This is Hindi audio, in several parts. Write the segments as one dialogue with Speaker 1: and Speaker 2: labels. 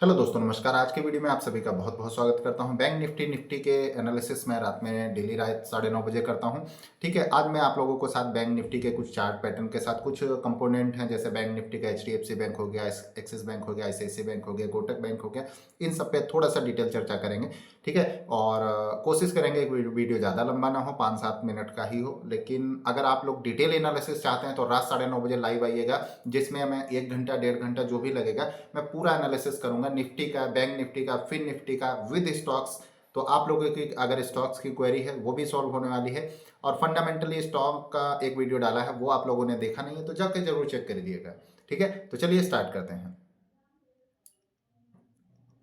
Speaker 1: हेलो दोस्तों, नमस्कार। आज के वीडियो में आप सभी का बहुत बहुत स्वागत करता हूं। बैंक निफ्टी के एनालिसिस में रात में डेली रात 9:30 बजे करता हूं। ठीक है, आज मैं आप लोगों को साथ बैंक निफ्टी के कुछ चार्ट पैटर्न के साथ कुछ कंपोनेंट हैं, जैसे बैंक निफ्टी का एचडीएफसी बैंक हो गया, एक्सिस बैंक हो गया, आईसीआईसीआई बैंक हो गया, कोटक बैंक हो गया, इन सब पे थोड़ा सा डिटेल चर्चा करेंगे। ठीक है, और कोशिश करेंगे एक वीडियो ज़्यादा लंबा ना हो, 5-7 मिनट का ही हो। लेकिन अगर आप लोग डिटेल एनालिसिस चाहते हैं तो रात 9:30 बजे लाइव आइएगा, जिसमें मैं 1 घंटा 1.5 घंटा जो भी लगेगा मैं पूरा एनालिसिस करूंगा निफ्टी का, बैंक निफ्टी का, फिन निफ्टी का विद स्टॉक्स। तो आप लोगों की अगर स्टॉक्स की क्वेरी है वो भी सॉल्व होने वाली है। और फंडामेंटली स्टॉक का एक वीडियो डाला है, वो आप लोगों ने देखा नहीं है तो जाके जरूर चेक कर दिएगा। ठीक है, तो चलिए स्टार्ट करते हैं।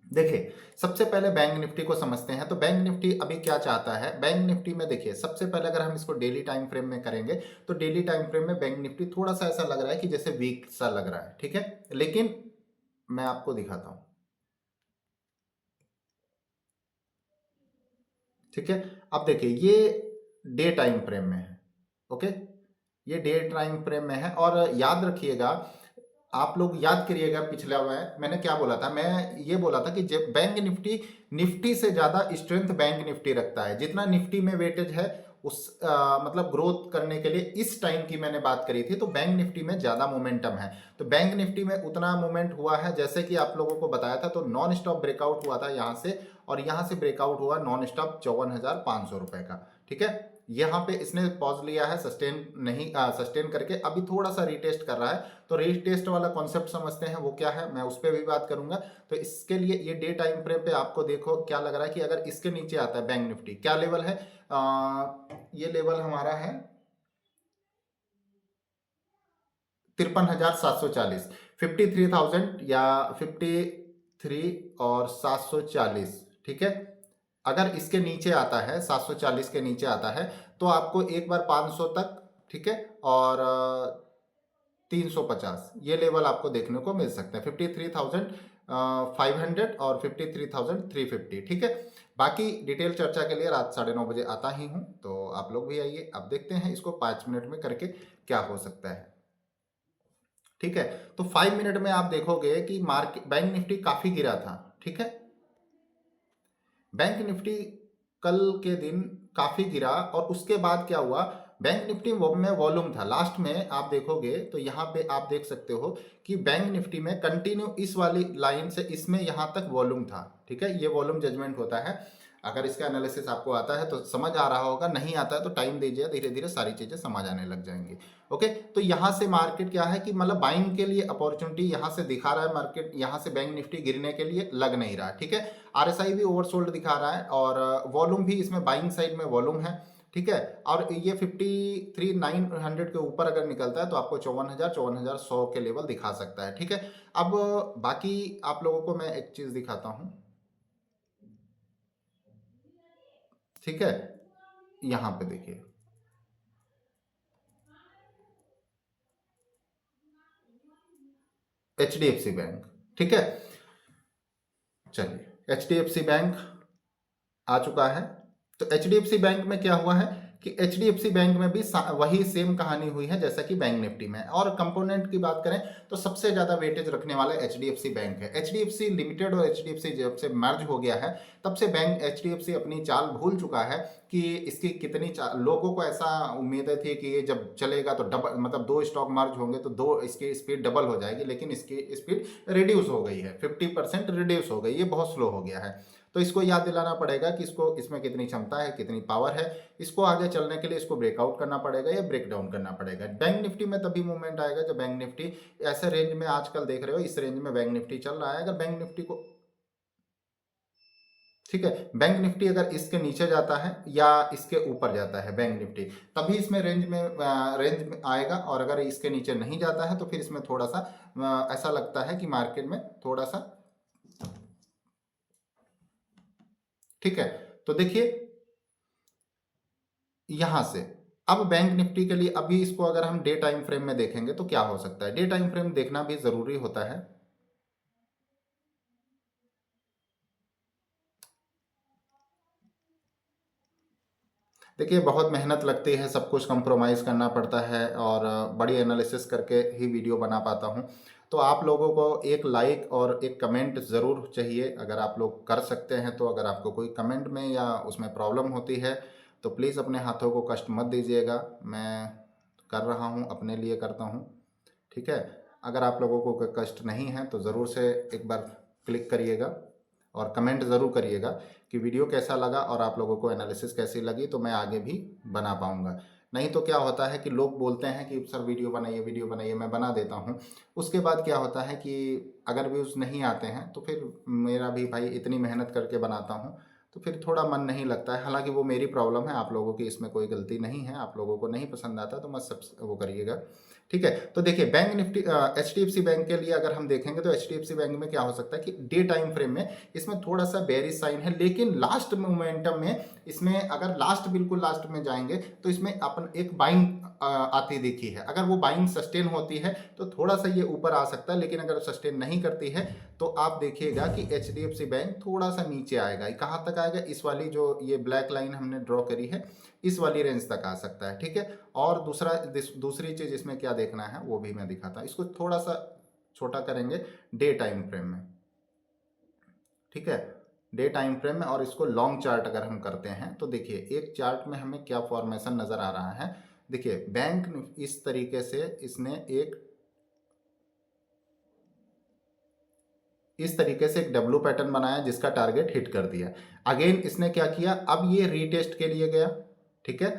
Speaker 1: देखिए, सबसे पहले बैंक निफ्टी को समझते हैं। तो बैंक निफ्टी अभी क्या चाहता है? बैंक निफ्टी में देखिए, सबसे पहले अगर हम इसको डेली टाइम फ्रेम में करेंगे तो डेली टाइम फ्रेम में बैंक निफ्टी थोड़ा सा ऐसा लग रहा है कि जैसे वीक सा लग रहा है। ठीक है, लेकिन मैं आपको दिखाता हूं। ठीक है, अब देखिए ये डे टाइम फ्रेम में है। ओके, ये डे टाइम फ्रेम में है। और याद रखिएगा, आप लोग याद करिएगा, पिछला में मैंने क्या बोला था? मैं ये बोला था कि जब बैंक निफ्टी निफ्टी से ज्यादा स्ट्रेंथ बैंक निफ्टी रखता है, जितना निफ्टी में वेटेज है उस मतलब ग्रोथ करने के लिए इस टाइम की मैंने बात करी थी, तो बैंक निफ्टी में ज्यादा मोमेंटम है। तो बैंक निफ्टी में उतना मूवमेंट हुआ है, जैसे कि आप लोगों को बताया था। तो नॉन स्टॉप ब्रेकआउट हुआ था यहाँ से, और यहाँ से ब्रेकआउट हुआ नॉन स्टॉप 54,500 रुपए का। ठीक है, यहाँ पे इसने पॉज लिया है, सस्टेन नहीं, सस्टेन करके अभी थोड़ा सा रीटेस्ट कर रहा है। तो रीटेस्ट वाला कॉन्सेप्ट समझते हैं, वो क्या है मैं उस पर भी बात करूंगा। तो इसके लिए ये डे टाइम फ्रेम पे आपको देखो क्या लग रहा है कि अगर इसके नीचे आता है बैंक निफ्टी, क्या लेवल है? ये लेवल हमारा है 53,740, 53,000 या 53 और 740। ठीक है, अगर इसके नीचे आता है, 740 के नीचे आता है, तो आपको एक बार 500 तक, ठीक है, और 350 ये लेवल आपको देखने को मिल सकते हैं, 53,500 और 53,350। ठीक है, बाकी डिटेल चर्चा के लिए रात 9:30 बजे आता ही हूं, तो आप लोग भी आइए। अब देखते हैं इसको 5 मिनट में करके क्या हो सकता है। ठीक है, तो 5 मिनट में आप देखोगे कि मार्केट, बैंक निफ्टी काफी गिरा था। ठीक है, बैंक निफ्टी कल के दिन काफी गिरा, और उसके बाद क्या हुआ? बैंक निफ्टी में वॉल्यूम था। लास्ट में आप देखोगे तो यहाँ पे आप देख सकते हो कि बैंक निफ्टी में कंटिन्यू इस वाली लाइन से इसमें यहाँ तक वॉल्यूम था। ठीक है, ये वॉल्यूम जजमेंट होता है। अगर इसका एनालिसिस आपको आता है तो समझ आ रहा होगा, नहीं आता है तो टाइम दीजिए, धीरे धीरे सारी चीजें समझ आने लग जाएंगी। ओके, तो यहाँ से मार्केट क्या है कि मतलब बाइंग के लिए अपॉर्चुनिटी यहाँ से दिखा रहा है मार्केट, यहाँ से बैंक निफ्टी गिरने के लिए लग नहीं रहा। ठीक है, आरएसआई भी ओवरसोल्ड दिखा रहा है, और वॉल्यूम भी इसमें बाइंग साइड में वॉल्यूम है। ठीक है, और ये 53,900 के ऊपर अगर निकलता है तो आपको 54,100 के लेवल दिखा सकता है। ठीक है, अब बाकी आप लोगों को मैं एक चीज दिखाता हूं। ठीक है, यहां पे देखिए, एचडीएफसी बैंक। ठीक है, चलिए एचडीएफसी बैंक आ चुका है। तो एचडीएफसी बैंक में क्या हुआ है कि एचडीएफसी बैंक में भी वही सेम कहानी हुई है जैसा कि बैंक निफ्टी में। और कंपोनेंट की बात करें तो सबसे ज्यादा वेटेज रखने वाला एचडीएफसी बैंक है। एचडीएफसी लिमिटेड और एचडीएफसी जब से मर्ज हो गया है, तब से बैंक एचडीएफसी अपनी चाल भूल चुका है कि इसकी कितनी लोगों को ऐसा उम्मीदें थी कि ये जब चलेगा तो डबल, मतलब दो स्टॉक मर्ज होंगे तो दो इसकी स्पीड डबल हो जाएगी, लेकिन इसकी स्पीड रिड्यूस हो गई है, 50% रिड्यूस हो गई, ये बहुत स्लो हो गया है। तो इसको याद दिलाना पड़ेगा कि इसको, इसमें कितनी क्षमता है, कितनी पावर है। इसको आगे चलने के लिए इसको ब्रेकआउट करना पड़ेगा या ब्रेक डाउन करना पड़ेगा। बैंक निफ्टी में तभी मूवमेंट आएगा जब बैंक निफ्टी ऐसे रेंज में, आजकल देख रहे हो इस रेंज में बैंक निफ्टी चल रहा है। अगर बैंक निफ्टी को, ठीक है, बैंक निफ्टी अगर इसके नीचे जाता है या इसके ऊपर जाता है बैंक निफ्टी, तभी इसमें रेंज में आएगा। और अगर इसके नीचे नहीं जाता है तो फिर इसमें थोड़ा सा ऐसा लगता है कि मार्केट में थोड़ा सा, ठीक है। तो देखिए यहां से, अब बैंक निफ्टी के लिए अभी इसको अगर हम डे टाइम फ्रेम में देखेंगे तो क्या हो सकता है? डे टाइम फ्रेम देखना भी जरूरी होता है। देखिए बहुत मेहनत लगती है, सब कुछ कंप्रोमाइज करना पड़ता है, और बड़ी एनालिसिस करके ही वीडियो बना पाता हूँ। तो आप लोगों को एक लाइक और एक कमेंट ज़रूर चाहिए। अगर आप लोग कर सकते हैं तो अगर आपको कोई कमेंट में या उसमें प्रॉब्लम होती है तो प्लीज़ अपने हाथों को कष्ट मत दीजिएगा। मैं कर रहा हूँ, अपने लिए करता हूँ, ठीक है। अगर आप लोगों को कोई कष्ट नहीं है तो ज़रूर से एक बार क्लिक करिएगा और कमेंट ज़रूर करिएगा कि वीडियो कैसा लगा और आप लोगों को एनालिसिस कैसी लगी, तो मैं आगे भी बना पाऊँगा। नहीं तो क्या होता है कि लोग बोलते हैं कि सर वीडियो बनाइए, मैं बना देता हूँ। उसके बाद क्या होता है कि अगर व्यूज़ नहीं आते हैं तो फिर मेरा भी भाई इतनी मेहनत करके बनाता हूँ तो फिर थोड़ा मन नहीं लगता है। हालाँकि वो मेरी प्रॉब्लम है, आप लोगों की इसमें कोई गलती नहीं है। आप लोगों को नहीं पसंद आता तो मत सब वो करिएगा, ठीक है। तो देखिए बैंक निफ्टी एचडीएफसी बैंक के लिए अगर हम देखेंगे तो एचडीएफसी बैंक में क्या हो सकता है कि डे टाइम फ्रेम में इसमें थोड़ा सा बेयरिश साइन है, लेकिन लास्ट मोमेंटम में इसमें अगर बिल्कुल लास्ट में जाएंगे तो इसमें अपन एक बाइंग आती दिखी है। अगर वो बाइंग सस्टेन होती है तो थोड़ा सा ये ऊपर आ सकता है, लेकिन अगर सस्टेन नहीं करती है तो आप देखिएगा कि एचडीएफसी बैंक थोड़ा सा नीचे आएगा। कहाँ तक आएगा? इस वाली जो ये ब्लैक लाइन हमने ड्रॉ करी है इस वाली रेंज तक आ सकता है, ठीक है। और दूसरी चीज इसमें क्या देखना है वो भी मैं दिखाता हूँ। इसको थोड़ा सा छोटा करेंगे डे टाइम फ्रेम में, ठीक है, डे टाइम फ्रेम में। और इसको लॉन्ग चार्ट अगर हम करते हैं तो देखिए एक चार्ट में हमें क्या फॉर्मेशन नजर आ रहा है। देखिए बैंक इस तरीके से इसने इस तरीके से एक डब्ल्यू पैटर्न बनाया जिसका टारगेट हिट कर दिया। अगेन इसने क्या किया, अब ये रीटेस्ट के लिए गया, ठीक है।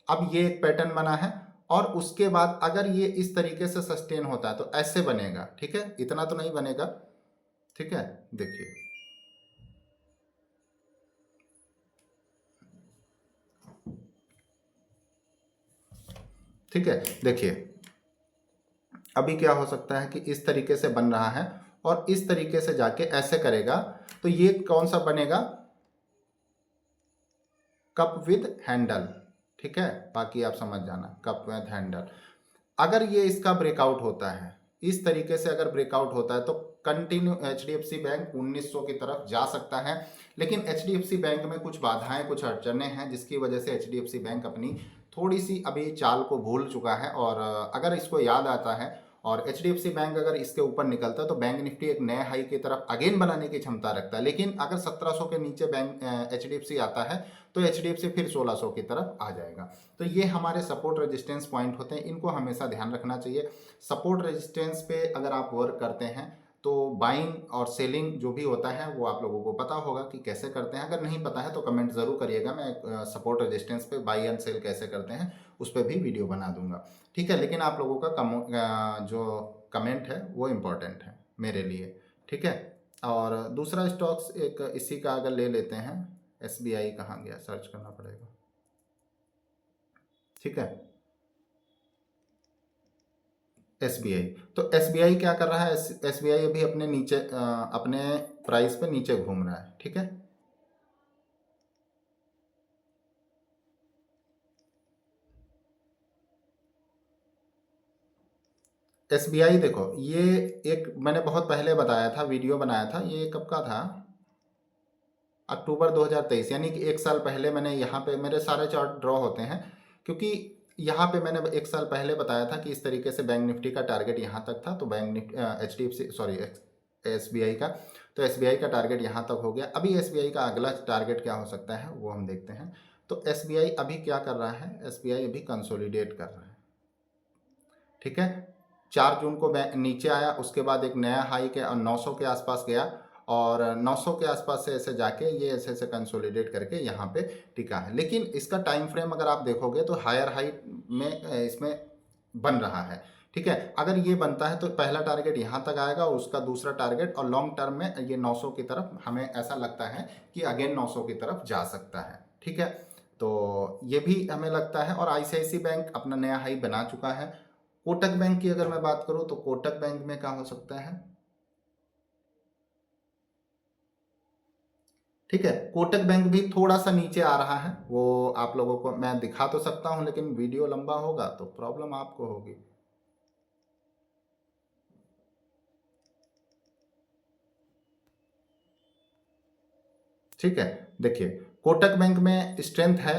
Speaker 1: अब ये एक पैटर्न बना है और उसके बाद अगर ये इस तरीके से सस्टेन होता है तो ऐसे बनेगा, ठीक है। इतना तो नहीं बनेगा, ठीक है। देखिए ठीक है, देखिए अभी क्या हो सकता है कि इस तरीके से बन रहा है और इस तरीके से जाके ऐसे करेगा तो ये कौन सा बनेगा? कप विद हैंडल, ठीक है। बाकी आप समझ जाना, कप विद हैंडल। अगर ये इसका ब्रेकआउट होता है इस तरीके से, अगर ब्रेकआउट होता है तो कंटिन्यू एचडीएफसी बैंक 1900 की तरफ जा सकता है। लेकिन एचडीएफसी बैंक में कुछ बाधाएं, कुछ अड़चने हैं जिसकी वजह से एचडीएफसी बैंक अपनी थोड़ी सी अभी चाल को भूल चुका है। और अगर इसको याद आता है और एचडीएफसी बैंक अगर इसके ऊपर निकलता है तो बैंक निफ्टी एक नए हाई की तरफ अगेन बनाने की क्षमता रखता है। लेकिन अगर 1700 के नीचे बैंक एचडीएफसी आता है तो एचडीएफसी फिर 1600 की तरफ आ जाएगा। तो ये हमारे सपोर्ट रेजिस्टेंस पॉइंट होते हैं, इनको हमेशा ध्यान रखना चाहिए। सपोर्ट रेजिस्टेंस पे अगर आप वर्क करते हैं तो बाइंग और सेलिंग जो भी होता है वो आप लोगों को पता होगा कि कैसे करते हैं। अगर नहीं पता है तो कमेंट ज़रूर करिएगा, मैं सपोर्ट रेजिस्टेंस पे बाई एंड सेल कैसे करते हैं उस पर भी वीडियो बना दूंगा, ठीक है। लेकिन आप लोगों का जो कमेंट है वो इम्पोर्टेंट है मेरे लिए, ठीक है। और दूसरा स्टॉक्स एक इसी का अगर ले लेते हैं, एसबीआई कहाँ गया, सर्च करना पड़ेगा, ठीक है। एसबीआई, तो एसबीआई क्या कर रहा है? एसबीआई अभी अपने नीचे अपने प्राइस पे नीचे घूम रहा है, ठीक है। एसबीआई देखो, ये एक मैंने बहुत पहले बताया था, वीडियो बनाया था, ये कब का था? अक्टूबर 2023, यानी कि एक साल पहले मैंने यहाँ पे मेरे सारे चार्ट ड्रॉ होते हैं, क्योंकि यहाँ पे मैंने एक साल पहले बताया था कि इस तरीके से बैंक निफ्टी का टारगेट यहाँ तक था। तो bank Nifty HDFC sorry SBI का, तो एसबीआई का टारगेट यहाँ तक हो गया। अभी एसबीआई का अगला टारगेट क्या हो सकता है वो हम देखते हैं। तो एसबीआई अभी क्या कर रहा है? एसबीआई अभी कंसोलिडेट कर रहा है, ठीक है। 4 जून को नीचे आया, उसके बाद एक नया हाई के 900 के आसपास गया और 900 के आसपास से ऐसे जाके ये ऐसे ऐसे कंसोलिडेट करके यहाँ पे टिका है। लेकिन इसका टाइम फ्रेम अगर आप देखोगे तो हायर हाई में इसमें बन रहा है, ठीक है। अगर ये बनता है तो पहला टारगेट यहाँ तक आएगा और उसका दूसरा टारगेट, और लॉन्ग टर्म में ये 900 की तरफ हमें ऐसा लगता है कि अगेन 900 की तरफ जा सकता है, ठीक है। तो ये भी हमें लगता है। और आईसीआईसी बैंक अपना नया हाई बना चुका है। कोटक बैंक की अगर मैं बात करूं तो कोटक बैंक में क्या हो सकता है, ठीक है। कोटक बैंक भी थोड़ा सा नीचे आ रहा है, वो आप लोगों को मैं दिखा तो सकता हूं लेकिन वीडियो लंबा होगा तो प्रॉब्लम आपको होगी, ठीक है। देखिए कोटक बैंक में स्ट्रेंथ है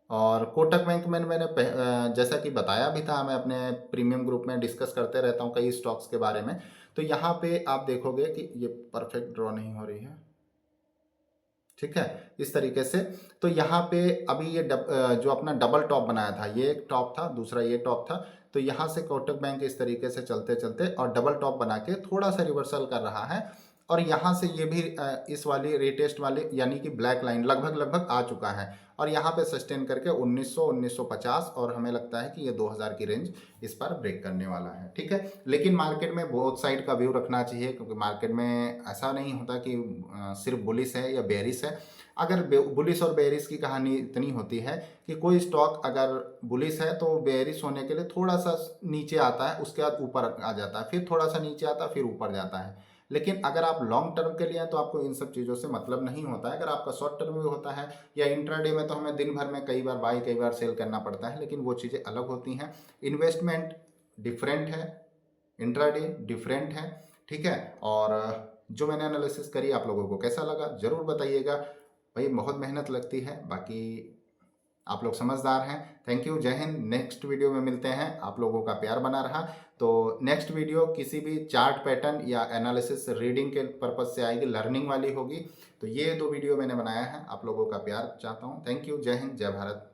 Speaker 1: और कोटक बैंक में मैंने जैसा कि बताया भी था, मैं अपने प्रीमियम ग्रुप में डिस्कस करते रहता हूँ कई स्टॉक्स के बारे में। तो यहाँ पे आप देखोगे कि ये परफेक्ट ड्रॉ नहीं हो रही है, ठीक है, इस तरीके से। तो यहाँ पे अभी ये जो अपना डबल टॉप बनाया था, ये एक टॉप था, दूसरा ये टॉप था, तो यहाँ से कोटक बैंक इस तरीके से चलते चलते और डबल टॉप बना के थोड़ा सा रिवर्सल कर रहा है, और यहाँ से ये भी इस वाली रिटेस्ट वाली यानी कि ब्लैक लाइन लगभग लगभग आ चुका है, और यहाँ पे सस्टेन करके 1900 1950 और हमें लगता है कि ये 2000 की रेंज इस पर ब्रेक करने वाला है, ठीक है। लेकिन मार्केट में बोथ साइड का व्यू रखना चाहिए, क्योंकि मार्केट में ऐसा नहीं होता कि सिर्फ बुलिश है या बेरिश है। अगर बुलिश और बेरिश की कहानी इतनी होती है कि कोई स्टॉक अगर बुलिश है तो बेरिश होने के लिए थोड़ा सा नीचे आता है, उसके बाद ऊपर आ जाता है, फिर थोड़ा सा नीचे आता है, फिर ऊपर जाता है। लेकिन अगर आप लॉन्ग टर्म के लिए हैं तो आपको इन सब चीज़ों से मतलब नहीं होता है। अगर आपका शॉर्ट टर्म भी होता है या इंट्राडे में, तो हमें दिन भर में कई बार बाई कई बार सेल करना पड़ता है, लेकिन वो चीज़ें अलग होती हैं। इन्वेस्टमेंट डिफरेंट है, इंट्राडे डिफरेंट है, ठीक है। और जो मैंने एनालिसिस करी आप लोगों को कैसा लगा ज़रूर बताइएगा। भाई बहुत मेहनत लगती है, बाकी आप लोग समझदार हैं। थैंक यू, जय हिंद। नेक्स्ट वीडियो में मिलते हैं, आप लोगों का प्यार बना रहा। तो नेक्स्ट वीडियो किसी भी चार्ट पैटर्न या एनालिसिस रीडिंग के पर्पज से आएगी, लर्निंग वाली होगी। तो ये 2 वीडियो मैंने बनाया है, आप लोगों का प्यार चाहता हूँ। थैंक यू, जय हिंद, जय भारत।